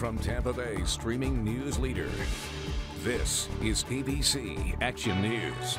from Tampa Bay streaming news leader. This is ABC Action News.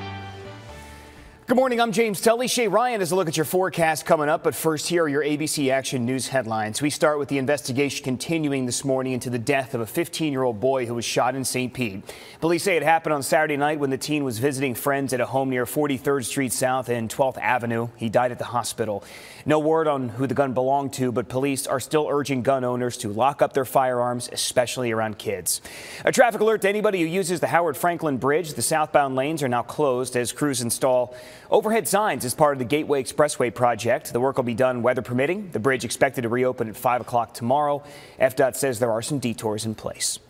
Good morning, I'm James Tully. Shay Ryan has a look at your forecast coming up, but first here are your ABC Action News headlines. We start with the investigation continuing this morning into the death of a 15-year-old boy who was shot in St. Pete. Police say it happened on Saturday night when the teen was visiting friends at a home near 43rd Street South and 12th Avenue. He died at the hospital. No word on who the gun belonged to, but police are still urging gun owners to lock up their firearms, especially around kids. A traffic alert to anybody who uses the Howard Franklin Bridge. The southbound lanes are now closed as crews install overhead signs as part of the Gateway Expressway project. The work will be done weather permitting. The bridge expected to reopen at 5 o'clock tomorrow. FDOT says there are some detours in place.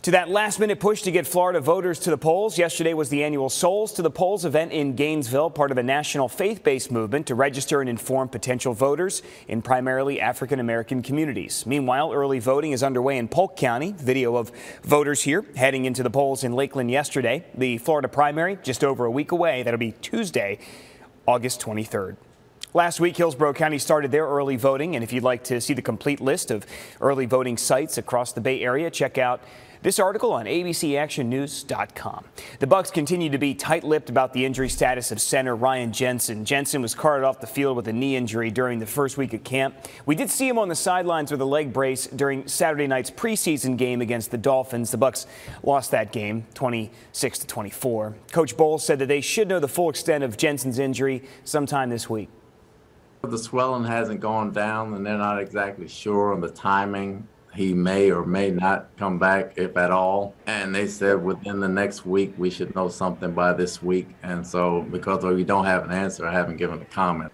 To that last-minute push to get Florida voters to the polls, yesterday was the annual Souls to the Polls event in Gainesville, part of a national faith-based movement to register and inform potential voters in primarily African-American communities. Meanwhile, early voting is underway in Polk County. Video of voters here heading into the polls in Lakeland yesterday. The Florida primary just over a week away. That'll be Tuesday, August 23rd. Last week, Hillsborough County started their early voting, and if you'd like to see the complete list of early voting sites across the Bay Area, check out this article on abcactionnews.com. The Bucs continue to be tight-lipped about the injury status of center Ryan Jensen. Jensen was carted off the field with a knee injury during the first week of camp. We did see him on the sidelines with a leg brace during Saturday night's preseason game against the Dolphins. The Bucs lost that game 26-24. Coach Bowles said that they should know the full extent of Jensen's injury sometime this week. The swelling hasn't gone down, and they're not exactly sure on the timing. He may or may not come back, if at all. And they said within the next week, we should know something by this week. And so because we don't have an answer, I haven't given a comment.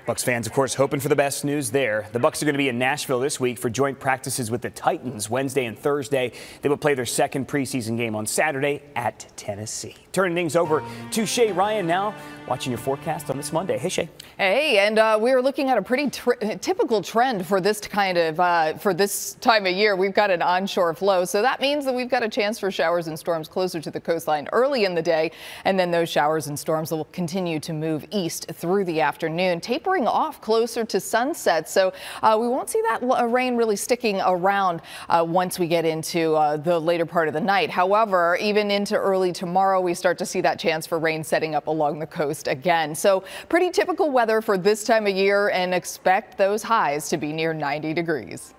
Bucs fans, of course, hoping for the best news there. The Bucs are going to be in Nashville this week for joint practices with the Titans Wednesday and Thursday. They will play their second preseason game on Saturday at Tennessee. Turning things over to Shay Ryan now, watching your forecast on this Monday. Hey, Shay. Hey, and we are looking at a pretty typical trend for this kind of for this time of year. We've got an onshore flow, so that means that we've got a chance for showers and storms closer to the coastline early in the day, and then those showers and storms will continue to move east through the afternoon, tapering off closer to sunset. So we won't see that rain really sticking around once we get into the later part of the night. However, even into early tomorrow, we start to see that chance for rain setting up along the coast again. So pretty typical weather for this time of year, and expect those highs to be near 90 degrees.